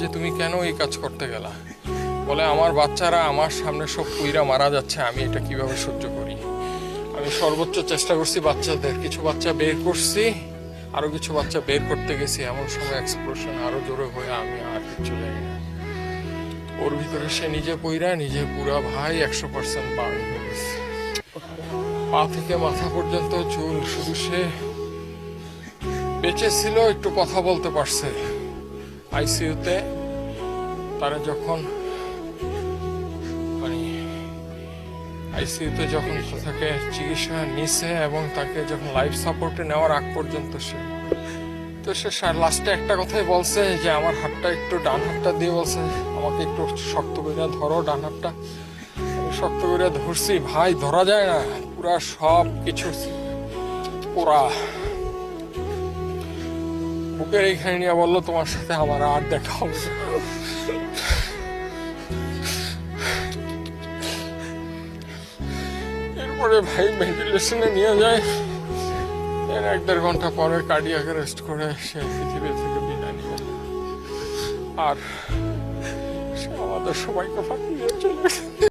যে তুমি কেন এই কাজ করতে গেলা? বলে আমার বাচ্চারা আমার সামনে সব পুইরা মারা যাচ্ছে, আমি এটা কিভাবে সহ্য করি। আমি সর্বোচ্চ চেষ্টা করছি বাচ্চাদের, কিছু বাচ্চা বের করছি, আরো কিছু বাচ্চা বের করতে গেছি, এমন সময় এক্সপ্লোশন আরো জোরে হয়ে আমি আর কিছু জানি না। ওর ভিতরে সে নিজে পইরা নিজে পুরা ভাই 100% বার্ন হয়ে গেছে, পা থেকে মাথা পর্যন্ত চুল। শুধু সে বেঁচে ছিল, একটু কথা বলতে পারছে। আইসিইউতে তারা যখন মানে আইসিইউতে যখন তাকে চিকিৎসা নিছে এবং তাকে যখন লাইফ সাপোর্টে নেওয়ার আগ পর্যন্ত সে লাস্টে একটা কথাই বলছে যে আমার হাতটা একটু, ডান হাতটা দিয়ে বলছে আমাকে একটু শক্ত করে ধরো ডান হাতটা। আমি শক্ত করে ধরছি ভাই, ধরা যায় না, পুরা সব কিছু পুরা বুকের এইখানে নিয়ে বললো তোমার সাথে আমার আর দেখা হবে না। এরপরে ভাই ভেন্টিলেশনে নিয়ে যায়, এর 1-1.5 ঘন্টা পরে কার্ডিয়াক অ্যারেস্ট করে সে পৃথিবী থেকে বিদায় নিয়ে। আর সে আমাদের সবাইকে ফাঁকি দিয়ে চলে গেছে।